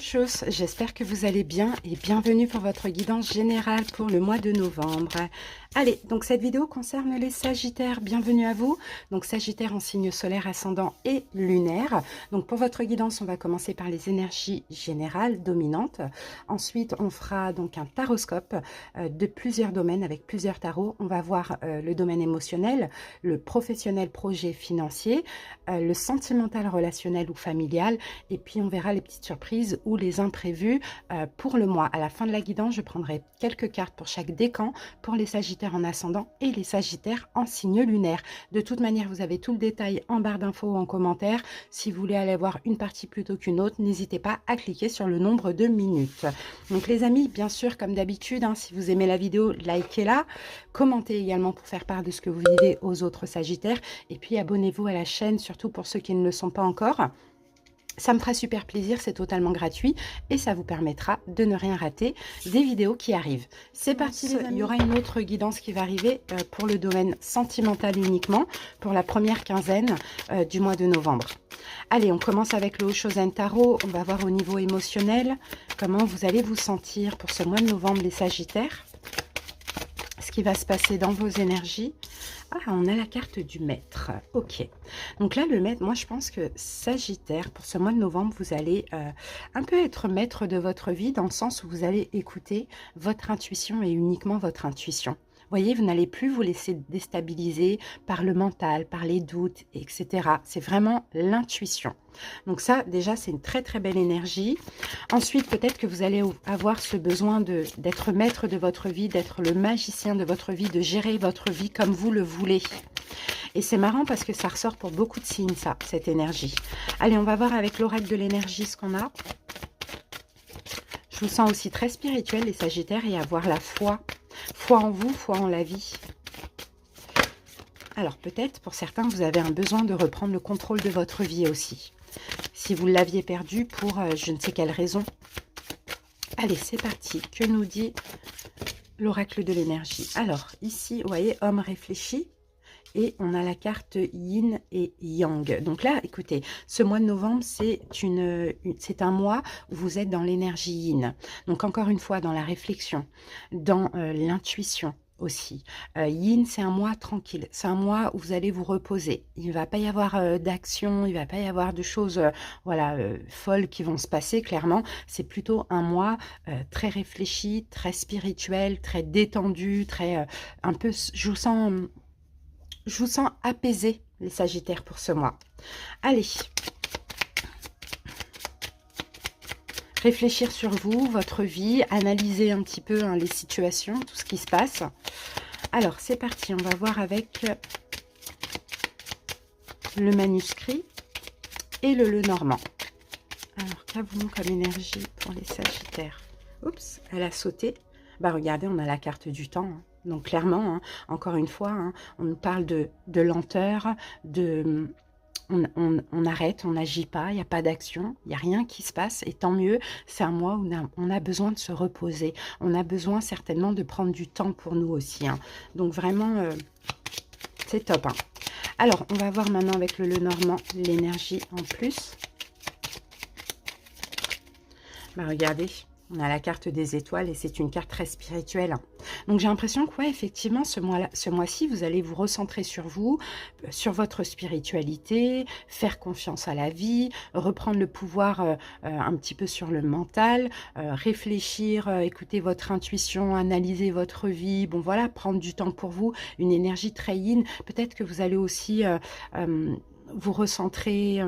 Chose, j'espère que vous allez bien et bienvenue pour votre guidance générale pour le mois de novembre. Allez, donc cette vidéo concerne les Sagittaires, bienvenue à vous. Donc Sagittaire en signe solaire, ascendant et lunaire. Donc pour votre guidance, on va commencer par les énergies générales dominantes. Ensuite, on fera donc un taroscope de plusieurs domaines avec plusieurs tarots. On va voir le domaine émotionnel, le professionnel, projet financier, le sentimental, relationnel ou familial. Et puis on verra les petites surprises ou les imprévus pour le mois. À la fin de la guidance, je prendrai quelques cartes pour chaque décan pour les Sagittaires en ascendant et les Sagittaires en signe lunaire. De toute manière, vous avez tout le détail en barre d'infos ou en commentaire. Si vous voulez aller voir une partie plutôt qu'une autre, n'hésitez pas à cliquer sur le nombre de minutes. Donc les amis, bien sûr, comme d'habitude, si vous aimez la vidéo, likez-la. Commentez également pour faire part de ce que vous vivez aux autres Sagittaires. Et puis abonnez-vous à la chaîne, surtout pour ceux qui ne le sont pas encore. Ça me fera super plaisir, c'est totalement gratuit et ça vous permettra de ne rien rater des vidéos qui arrivent. C'est parti les amis. Il y aura une autre guidance qui va arriver pour le domaine sentimental uniquement, pour la première quinzaine du mois de novembre. Allez, on commence avec le Oshozen Tarot. On va voir au niveau émotionnel comment vous allez vous sentir pour ce mois de novembre les Sagittaires. Ce qui va se passer dans vos énergies. Ah, on a la carte du maître. Ok. Donc là, le maître, moi, je pense que Sagittaire, pour ce mois de novembre, vous allez un peu être maître de votre vie dans le sens où vous allez écouter votre intuition et uniquement votre intuition. Voyez, vous n'allez plus vous laisser déstabiliser par le mental, par les doutes, etc. C'est vraiment l'intuition. Donc ça, déjà, c'est une très, très belle énergie. Ensuite, peut-être que vous allez avoir ce besoin d'être maître de votre vie, d'être le magicien de votre vie, de gérer votre vie comme vous le voulez. Et c'est marrant parce que ça ressort pour beaucoup de signes, ça, cette énergie. Allez, on va voir avec l'oracle de l'énergie ce qu'on a. Je vous sens aussi très spirituel, les Sagittaires, et avoir la foi. Foi en vous, foi en la vie. Alors peut-être, pour certains, vous avez un besoin de reprendre le contrôle de votre vie aussi. Si vous l'aviez perdu pour je ne sais quelle raison. Allez, c'est parti. Que nous dit l'oracle de l'énergie? Alors, ici, vous voyez, homme réfléchi. Et on a la carte yin et yang. Donc là, écoutez, ce mois de novembre, c'est un mois où vous êtes dans l'énergie yin. Donc encore une fois, dans la réflexion, dans l'intuition aussi. Yin, c'est un mois tranquille. C'est un mois où vous allez vous reposer. Il ne va pas y avoir d'action, il ne va pas y avoir de choses folles qui vont se passer, clairement. C'est plutôt un mois très réfléchi, très spirituel, très détendu, très un peu, je vous sens apaisé, les Sagittaires, pour ce mois. Allez. Réfléchir sur vous, votre vie, analyser un petit peu les situations, tout ce qui se passe. Alors, c'est parti. On va voir avec le manuscrit et le Lenormand. Alors, qu'avons-nous comme énergie pour les Sagittaires? Oups, elle a sauté. Bah, regardez, on a la carte du temps. Donc clairement, encore une fois, on nous parle de lenteur, on arrête, on n'agit pas, il n'y a pas d'action, il n'y a rien qui se passe. Et tant mieux, c'est un mois où on a besoin de se reposer. On a besoin certainement de prendre du temps pour nous aussi. Donc vraiment, c'est top. Alors, on va voir maintenant avec le Lenormand l'énergie en plus. Bah, regardez. On a la carte des étoiles et c'est une carte très spirituelle. Donc j'ai l'impression que, ouais, effectivement, ce mois-ci, vous allez vous recentrer sur vous, sur votre spiritualité, faire confiance à la vie, reprendre le pouvoir un petit peu sur le mental, réfléchir, écouter votre intuition, analyser votre vie. Bon, voilà, prendre du temps pour vous, une énergie très yin. Peut-être que vous allez aussi vous recentrer...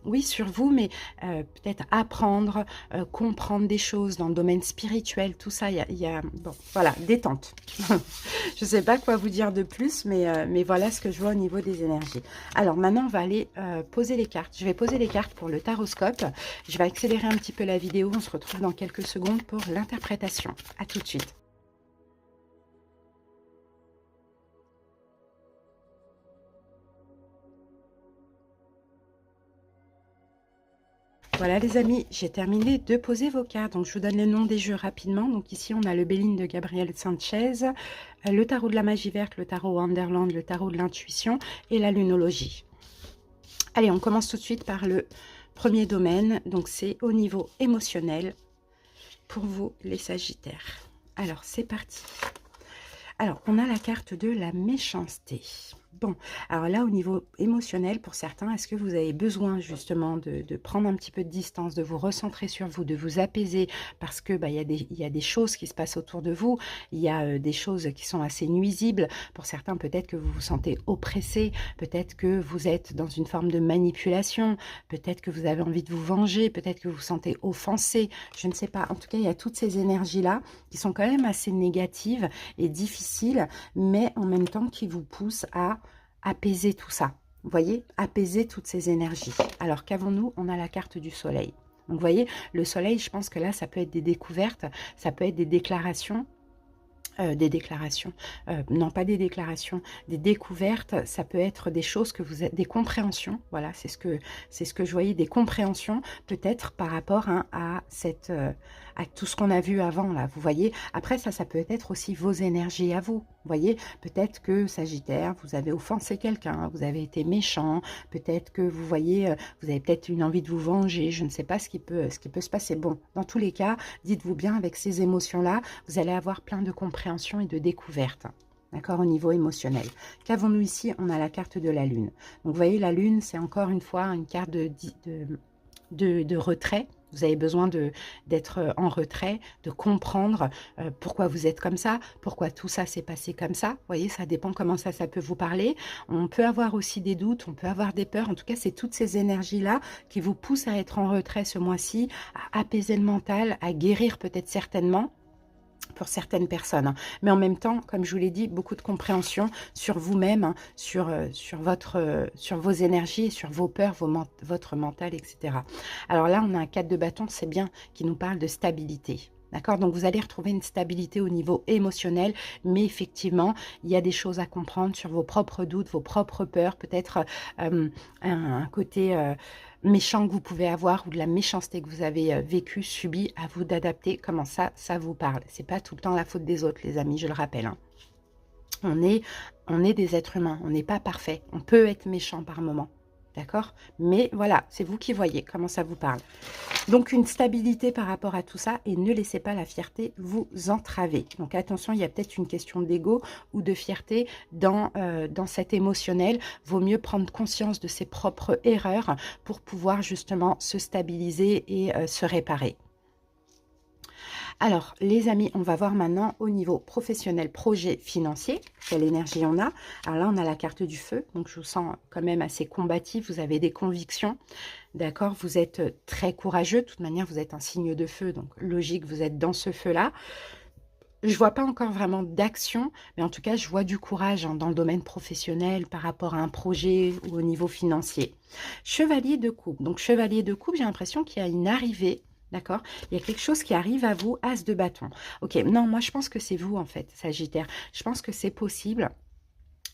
oui, sur vous, mais peut-être apprendre, comprendre des choses dans le domaine spirituel, tout ça, bon, voilà, détente. Je ne sais pas quoi vous dire de plus, mais voilà ce que je vois au niveau des énergies. Alors maintenant, on va aller poser les cartes. Je vais poser les cartes pour le taroscope. Je vais accélérer un petit peu la vidéo. On se retrouve dans quelques secondes pour l'interprétation. À tout de suite. Voilà les amis, j'ai terminé de poser vos cartes. Donc je vous donne les noms des jeux rapidement. Donc ici on a le Béline de Gabriel Sanchez, le tarot de la magie verte, le tarot Wonderland, le tarot de l'intuition et la lunologie. Allez, on commence tout de suite par le Premier domaine, donc c'est au niveau émotionnel pour vous les Sagittaires. Alors, c'est parti. Alors, on a la carte de la méchanceté. Bon, alors là, au niveau émotionnel, pour certains, est-ce que vous avez besoin justement de prendre un petit peu de distance, de vous recentrer sur vous, de vous apaiser, parce que bah, il y a des choses qui se passent autour de vous, il y a des choses qui sont assez nuisibles. Pour certains, peut-être que vous vous sentez oppressé, peut-être que vous êtes dans une forme de manipulation, peut-être que vous avez envie de vous venger, peut-être que vous vous sentez offensé, je ne sais pas. En tout cas, il y a toutes ces énergies-là qui sont quand même assez négatives et difficiles, mais en même temps qui vous poussent à apaiser tout ça. Vous voyez, apaiser toutes ces énergies. Alors qu'avons-nous? On a la carte du soleil. Donc vous voyez, le soleil, je pense que là, ça peut être des découvertes, ça peut être des déclarations, non pas des déclarations, des découvertes, ça peut être des choses que vous êtes, des compréhensions, voilà, c'est ce que je voyais, des compréhensions peut-être par rapport hein, à à tout ce qu'on a vu avant là, vous voyez. Après ça peut être aussi vos énergies à vous, vous voyez. Peut-être que Sagittaire, vous avez offensé quelqu'un, vous avez été méchant, peut-être que vous voyez, vous avez peut-être une envie de vous venger, je ne sais pas ce qui peut se passer. Bon, dans tous les cas, dites-vous bien, avec ces émotions-là, vous allez avoir plein de compréhension et de découverte. D'accord, au niveau émotionnel. Qu'avons-nous ici? On a la carte de la Lune. Donc, vous voyez, la Lune, c'est encore une fois une carte de retrait. Vous avez besoin d'être en retrait, de comprendre pourquoi vous êtes comme ça, pourquoi tout ça s'est passé comme ça. Vous voyez, ça dépend comment ça peut vous parler. On peut avoir aussi des doutes, on peut avoir des peurs. En tout cas, c'est toutes ces énergies-là qui vous poussent à être en retrait ce mois-ci, à apaiser le mental, à guérir peut-être certainement, pour certaines personnes. Hein. Mais en même temps, comme je vous l'ai dit, beaucoup de compréhension sur vous-même, hein, sur vos énergies, sur vos peurs, votre mental, etc. Alors là, on a un 4 de bâton, c'est bien, qui nous parle de stabilité. D'accord? Donc, vous allez retrouver une stabilité au niveau émotionnel, mais effectivement, il y a des choses à comprendre sur vos propres doutes, vos propres peurs, peut-être un côté méchant que vous pouvez avoir ou de la méchanceté que vous avez vécu, subi, à vous d'adapter comment ça vous parle. C'est pas tout le temps la faute des autres, les amis, je le rappelle. Hein. On est des êtres humains, on n'est pas parfait. On peut être méchant par moment. D'accord? Mais voilà, c'est vous qui voyez comment ça vous parle. Donc, une stabilité par rapport à tout ça et ne laissez pas la fierté vous entraver. Donc, attention, il y a peut-être une question d'ego ou de fierté dans cet émotionnel. Vaut mieux prendre conscience de ses propres erreurs pour pouvoir justement se stabiliser et se réparer. Alors, les amis, on va voir maintenant au niveau professionnel, projet, financier, quelle énergie on a. Alors là, on a la carte du feu, donc je vous sens quand même assez combatif, vous avez des convictions, d'accord? Vous êtes très courageux, de toute manière, vous êtes un signe de feu, donc logique, vous êtes dans ce feu-là. Je vois pas encore vraiment d'action, mais en tout cas, je vois du courage hein, dans le domaine professionnel par rapport à un projet ou au niveau financier. Chevalier de coupe, donc chevalier de coupe, j'ai l'impression qu'il y a une arrivée. D'accord? Il y a quelque chose qui arrive à vous, as de bâton. Ok, non, moi je pense que c'est vous en fait, Sagittaire. Je pense que c'est possible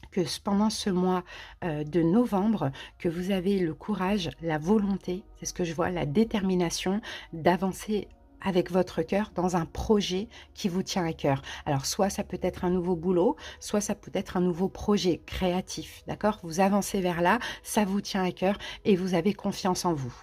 que pendant ce mois de novembre, que vous avez le courage, la volonté, c'est ce que je vois, la détermination d'avancer avec votre cœur dans un projet qui vous tient à cœur. Alors, soit ça peut être un nouveau boulot, soit ça peut être un nouveau projet créatif, d'accord? Vous avancez vers là, ça vous tient à cœur et vous avez confiance en vous.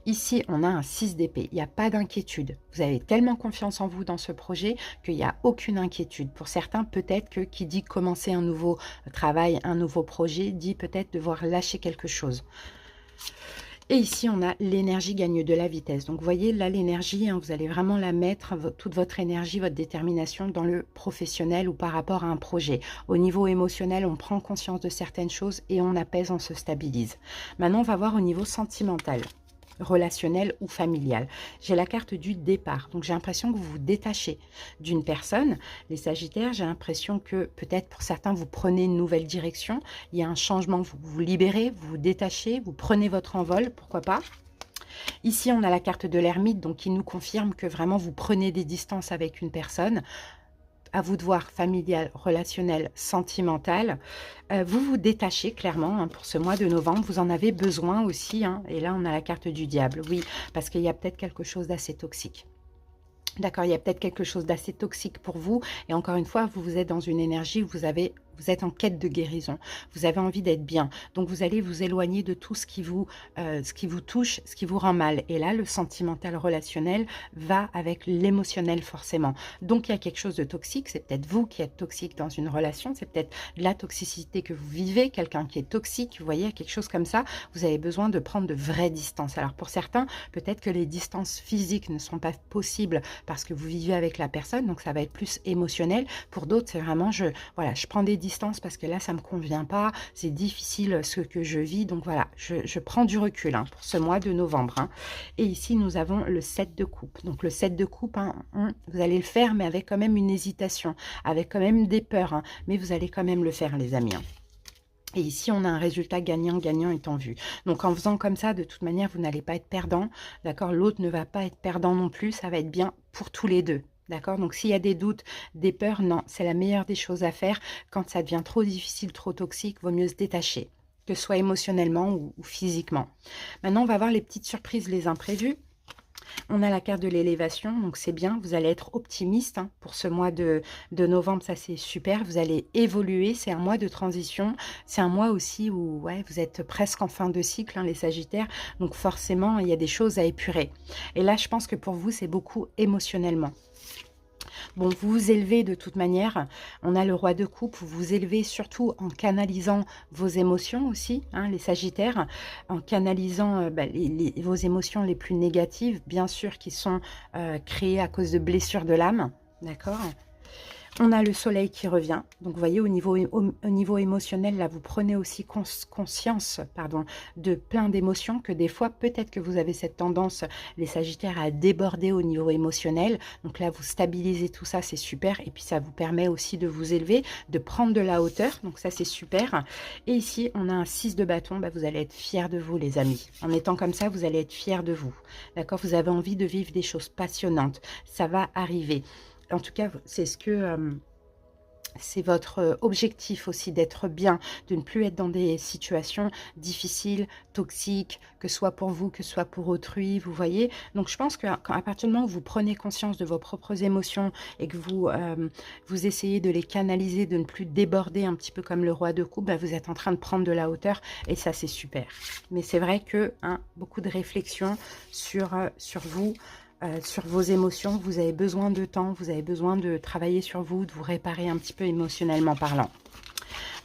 Ici, on a un 6 d'épée. Il n'y a pas d'inquiétude. Vous avez tellement confiance en vous dans ce projet qu'il n'y a aucune inquiétude. Pour certains, peut-être que qui dit commencer un nouveau travail, un nouveau projet, dit peut-être devoir lâcher quelque chose. Et ici, on a l'énergie gagne de la vitesse. Donc, vous voyez, là, l'énergie, hein, vous allez vraiment la mettre, toute votre énergie, votre détermination dans le professionnel ou par rapport à un projet. Au niveau émotionnel, on prend conscience de certaines choses et on apaise, on se stabilise. Maintenant, on va voir au niveau sentimental, relationnel ou familial. J'ai la carte du départ. Donc, j'ai l'impression que vous vous détachez d'une personne. Les Sagittaires, j'ai l'impression que peut-être pour certains, vous prenez une nouvelle direction. Il y a un changement, vous vous libérez, vous vous détachez, vous prenez votre envol, pourquoi pas. Ici, on a la carte de l'ermite, donc qui nous confirme que vraiment, vous prenez des distances avec une personne. À vous de voir, familial, relationnel, sentimental. Vous vous détachez clairement hein, pour ce mois de novembre. Vous en avez besoin aussi. Hein, et là, on a la carte du diable. Oui, parce qu'il y a peut-être quelque chose d'assez toxique. D'accord, il y a peut-être quelque chose d'assez toxique pour vous. Et encore une fois, vous êtes dans une énergie où vous vous êtes en quête de guérison, vous avez envie d'être bien. Donc, vous allez vous éloigner de tout ce qui vous touche, ce qui vous rend mal. Et là, le sentimental relationnel va avec l'émotionnel forcément. Donc, il y a quelque chose de toxique. C'est peut-être vous qui êtes toxique dans une relation. C'est peut-être de la toxicité que vous vivez, quelqu'un qui est toxique. Vous voyez, quelque chose comme ça. Vous avez besoin de prendre de vraies distances. Alors, pour certains, peut-être que les distances physiques ne sont pas possibles parce que vous vivez avec la personne. Donc, ça va être plus émotionnel. Pour d'autres, c'est vraiment, voilà, je prends des distances parce que là, ça ne me convient pas. C'est difficile ce que je vis. Donc, voilà, je prends du recul hein, pour ce mois de novembre. Hein. Et ici, nous avons le 7 de coupe. Donc, le 7 de coupe, hein, vous allez le faire, mais avec quand même une hésitation, avec quand même des peurs. Hein, mais vous allez quand même le faire, les amis. Hein. Et ici, on a un résultat gagnant-gagnant étant vu. Donc, en faisant comme ça, de toute manière, vous n'allez pas être perdant. D'accord? L'autre ne va pas être perdant non plus. Ça va être bien pour tous les deux. D'accord? Donc, s'il y a des doutes, des peurs, non. C'est la meilleure des choses à faire. Quand ça devient trop difficile, trop toxique, vaut mieux se détacher. Que ce soit émotionnellement ou physiquement. Maintenant, on va voir les petites surprises, les imprévus. On a la carte de l'élévation, donc c'est bien, vous allez être optimiste hein, pour ce mois de novembre, ça c'est super, vous allez évoluer, c'est un mois de transition, c'est un mois aussi où ouais, vous êtes presque en fin de cycle, hein, les Sagittaires, donc forcément il y a des choses à épurer. Et là je pense que pour vous c'est beaucoup émotionnellement. Bon, vous vous élevez de toute manière. On a le roi de coupe. Vous vous élevez surtout en canalisant vos émotions aussi, hein, les Sagittaires. En canalisant vos émotions les plus négatives, bien sûr, qui sont créées à cause de blessures de l'âme. D'accord ? On a le soleil qui revient. Donc, vous voyez, au niveau émotionnel, là, vous prenez aussi conscience de plein d'émotions que des fois, peut-être que vous avez cette tendance, les Sagittaires, à déborder au niveau émotionnel. Donc là, vous stabilisez tout ça, c'est super. Et puis, ça vous permet aussi de vous élever, de prendre de la hauteur. Donc ça, c'est super. Et ici, on a un 6 de bâton. Vous allez être fiers de vous, les amis. En étant comme ça, vous allez être fiers de vous. D'accord? Vous avez envie de vivre des choses passionnantes. Ça va arriver. En tout cas, c'est ce que c'est votre objectif aussi d'être bien, de ne plus être dans des situations difficiles, toxiques, que ce soit pour vous, que ce soit pour autrui, vous voyez. Donc, je pense qu'à partir du moment où vous prenez conscience de vos propres émotions et que vous essayez de les canaliser, de ne plus déborder un petit peu comme le roi de coupe, vous êtes en train de prendre de la hauteur et ça, c'est super. Mais c'est vrai que beaucoup de réflexion sur vous, sur vos émotions, vous avez besoin de temps, vous avez besoin de travailler sur vous, de vous réparer un petit peu émotionnellement parlant.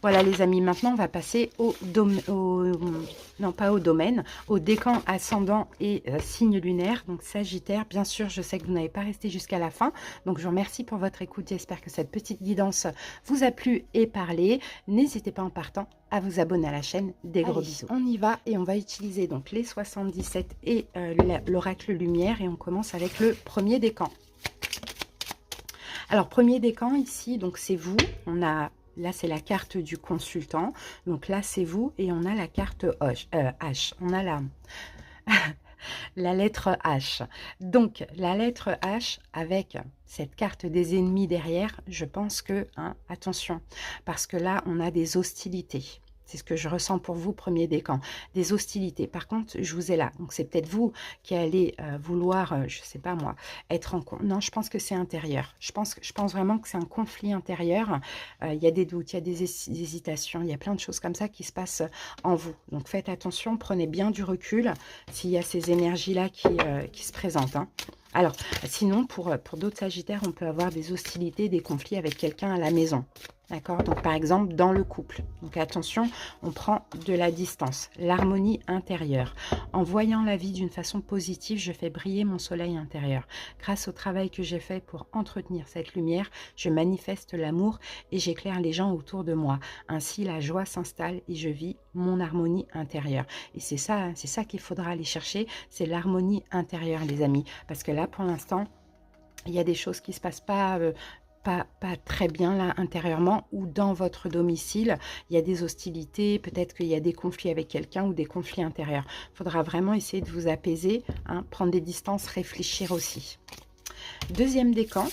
Voilà les amis, maintenant on va passer non pas au domaine, au décan ascendant et signe lunaire, donc Sagittaire. Bien sûr, je sais que vous n'avez pas resté jusqu'à la fin, donc je vous remercie pour votre écoute. J'espère que cette petite guidance vous a plu et parlé. N'hésitez pas en partant à vous abonner à la chaîne. Des gros bisous. On y va et on va utiliser donc les 77 et l'oracle lumière et on commence avec le premier décan. Alors premier décan ici, donc c'est vous, on a... Là, c'est la carte du consultant. Donc là, c'est vous. Et on a la carte H. On a la lettre H. Donc, la lettre H avec cette carte des ennemis derrière, je pense que, attention, parce que là, on a des hostilités. C'est ce que je ressens pour vous, premier décan. Des hostilités. Par contre, je vous ai là. Donc, c'est peut-être vous qui allez vouloir, je ne sais pas moi, être en... Non, je pense que c'est intérieur. Je pense vraiment que c'est un conflit intérieur. Il y a des doutes, il y a des hésitations. Il y a plein de choses comme ça qui se passent en vous. Donc, faites attention. Prenez bien du recul s'il y a ces énergies-là qui se présentent. Hein. Alors, sinon, pour d'autres Sagittaires, on peut avoir des hostilités, des conflits avec quelqu'un à la maison. D'accord? Donc, par exemple, dans le couple. Donc, attention, on prend de la distance. L'harmonie intérieure. En voyant la vie d'une façon positive, je fais briller mon soleil intérieur. Grâce au travail que j'ai fait pour entretenir cette lumière, je manifeste l'amour et j'éclaire les gens autour de moi. Ainsi, la joie s'installe et je vis mon harmonie intérieure. Et c'est ça qu'il faudra aller chercher, c'est l'harmonie intérieure, les amis. Parce que là, pour l'instant, il y a des choses qui ne se passent pas... Pas très bien là intérieurement ou dans votre domicile, il y a des hostilités, peut-être qu'il y a des conflits avec quelqu'un ou des conflits intérieurs. Il faudra vraiment essayer de vous apaiser, prendre des distances, réfléchir aussi. Deuxième décan.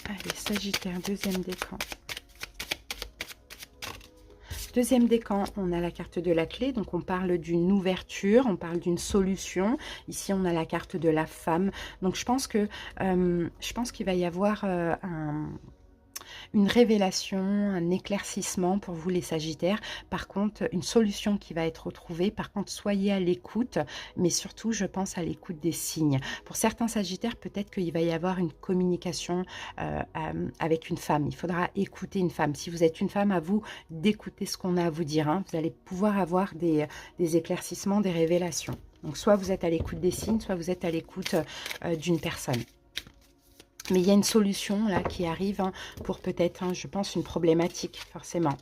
Allez, Sagittaire, deuxième décan. Deuxième décan, on a la carte de la clé, donc on parle d'une ouverture, on parle d'une solution. Ici, on a la carte de la femme. Donc je pense qu'il va y avoir une révélation, un éclaircissement pour vous les Sagittaires. Par contre, une solution qui va être trouvée. Par contre, soyez à l'écoute, mais surtout, je pense à l'écoute des signes. Pour certains Sagittaires, peut-être qu'il va y avoir une communication avec une femme. Il faudra écouter une femme. Si vous êtes une femme, à vous d'écouter ce qu'on a à vous dire. Hein. Vous allez pouvoir avoir des éclaircissements, des révélations. Donc, soit vous êtes à l'écoute des signes, soit vous êtes à l'écoute d'une personne. Mais il y a une solution là qui arrive hein, pour peut-être, hein, je pense, une problématique, forcément.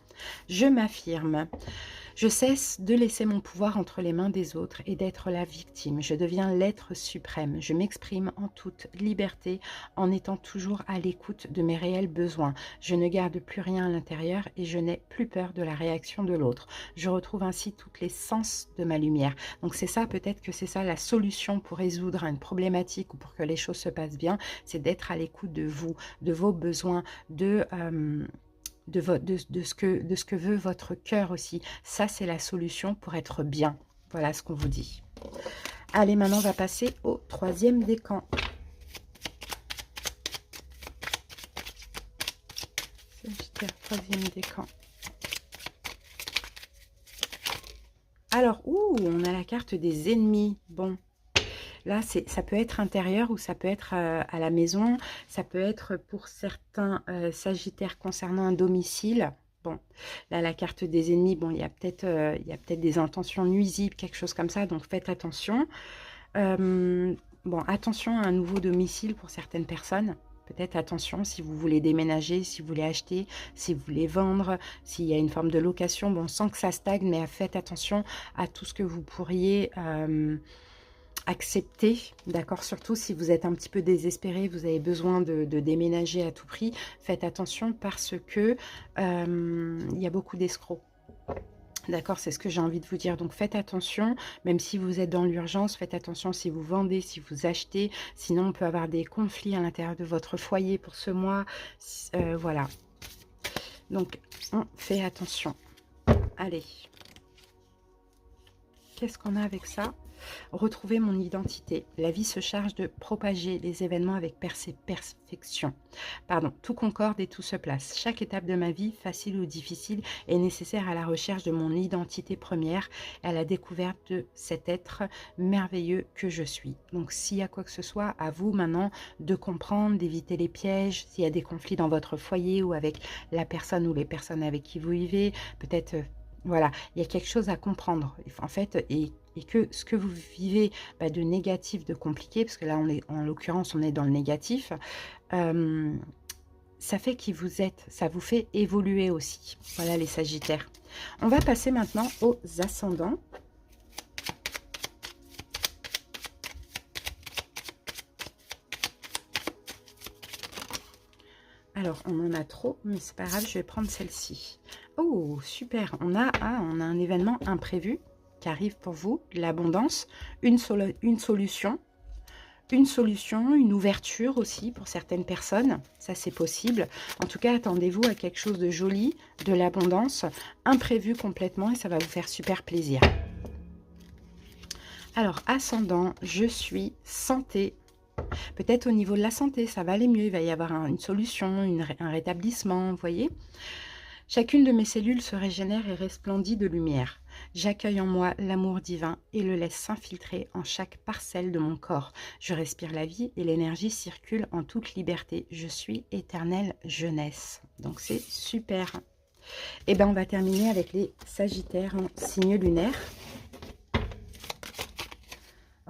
Je m'affirme. Je cesse de laisser mon pouvoir entre les mains des autres et d'être la victime. Je deviens l'être suprême. Je m'exprime en toute liberté en étant toujours à l'écoute de mes réels besoins. Je ne garde plus rien à l'intérieur et je n'ai plus peur de la réaction de l'autre. Je retrouve ainsi tous les sens de ma lumière. Donc c'est ça, peut-être que c'est ça la solution pour résoudre une problématique ou pour que les choses se passent bien, c'est d'être à l'écoute de vous, de vos besoins, de ce que veut votre cœur aussi. Ça, c'est la solution pour être bien. Voilà ce qu'on vous dit. Allez, maintenant, on va passer au troisième décan. Sagittaire, troisième décan. Alors, on a la carte des ennemis. Bon. Là, ça peut être intérieur ou ça peut être à la maison. Ça peut être pour certains Sagittaires concernant un domicile. Bon, là, la carte des ennemis, bon, il y a peut-être des intentions nuisibles, quelque chose comme ça. Donc, faites attention. Bon, attention à un nouveau domicile pour certaines personnes. Peut-être attention si vous voulez déménager, si vous voulez acheter, si vous voulez vendre, s'il y a une forme de location. Bon, sans que ça stagne, mais faites attention à tout ce que vous pourriez... accepter, d'accord, surtout si vous êtes un petit peu désespéré, vous avez besoin de déménager à tout prix, faites attention parce que il y a beaucoup d'escrocs. D'accord, c'est ce que j'ai envie de vous dire. Donc faites attention, même si vous êtes dans l'urgence, faites attention si vous vendez, si vous achetez. Sinon, on peut avoir des conflits à l'intérieur de votre foyer pour ce mois. Voilà. Donc, on fait attention. Allez. Qu'est-ce qu'on a avec ça ? Retrouver mon identité. La vie se charge de propager les événements avec perfection. Pardon, tout concorde et tout se place. Chaque étape de ma vie, facile ou difficile, est nécessaire à la recherche de mon identité première et à la découverte de cet être merveilleux que je suis. Donc, s'il y a quoi que ce soit, à vous maintenant de comprendre, d'éviter les pièges. S'il y a des conflits dans votre foyer ou avec la personne ou les personnes avec qui vous vivez, peut-être... voilà, il y a quelque chose à comprendre. En fait, et que ce que vous vivez de négatif, de compliqué, parce que là, en l'occurrence, on est dans le négatif, ça fait qui vous êtes, ça vous fait évoluer aussi. Voilà les Sagittaires. On va passer maintenant aux ascendants. Alors, on en a trop, mais c'est pas grave, je vais prendre celle-ci. Oh, super, on a un événement imprévu qui arrive pour vous, l'abondance, une solution, une ouverture aussi pour certaines personnes, ça c'est possible. En tout cas, attendez-vous à quelque chose de joli, de l'abondance, imprévu complètement et ça va vous faire super plaisir. Alors, ascendant, je suis santé. Peut-être au niveau de la santé, ça va aller mieux, il va y avoir une solution, un rétablissement, vous voyez. Chacune de mes cellules se régénère et resplendit de lumière. J'accueille en moi l'amour divin et le laisse s'infiltrer en chaque parcelle de mon corps. Je respire la vie et l'énergie circule en toute liberté. Je suis éternelle jeunesse. Donc c'est super. Et bien on va terminer avec les Sagittaires en signe lunaire.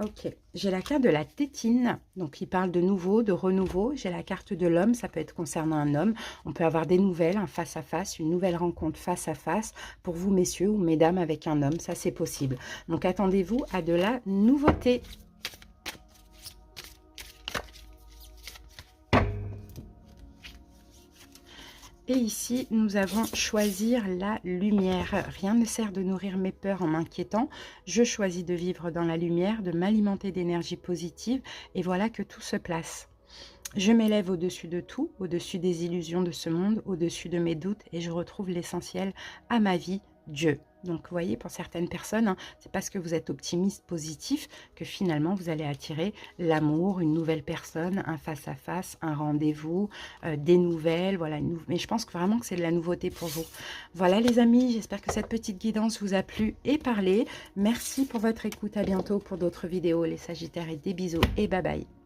Ok, j'ai la carte de la tétine, donc il parle de nouveau, de renouveau. J'ai la carte de l'homme, ça peut être concernant un homme. On peut avoir des nouvelles, un face-à-face, une nouvelle rencontre face-à-face pour vous, messieurs ou mesdames, avec un homme, ça c'est possible. Donc attendez-vous à de la nouveauté. Et ici, nous avons choisir la lumière. Rien ne sert de nourrir mes peurs en m'inquiétant. Je choisis de vivre dans la lumière, de m'alimenter d'énergie positive. Et voilà que tout se place. Je m'élève au-dessus de tout, au-dessus des illusions de ce monde, au-dessus de mes doutes. Et je retrouve l'essentiel à ma vie Dieu. Donc, vous voyez, pour certaines personnes, hein, c'est parce que vous êtes optimiste, positif, que finalement, vous allez attirer l'amour, une nouvelle personne, un face-à-face, un rendez-vous, des nouvelles, voilà. Mais je pense que vraiment que c'est de la nouveauté pour vous. Voilà, les amis, j'espère que cette petite guidance vous a plu et parlé. Merci pour votre écoute. À bientôt pour d'autres vidéos, les Sagittaires, et des bisous et bye bye.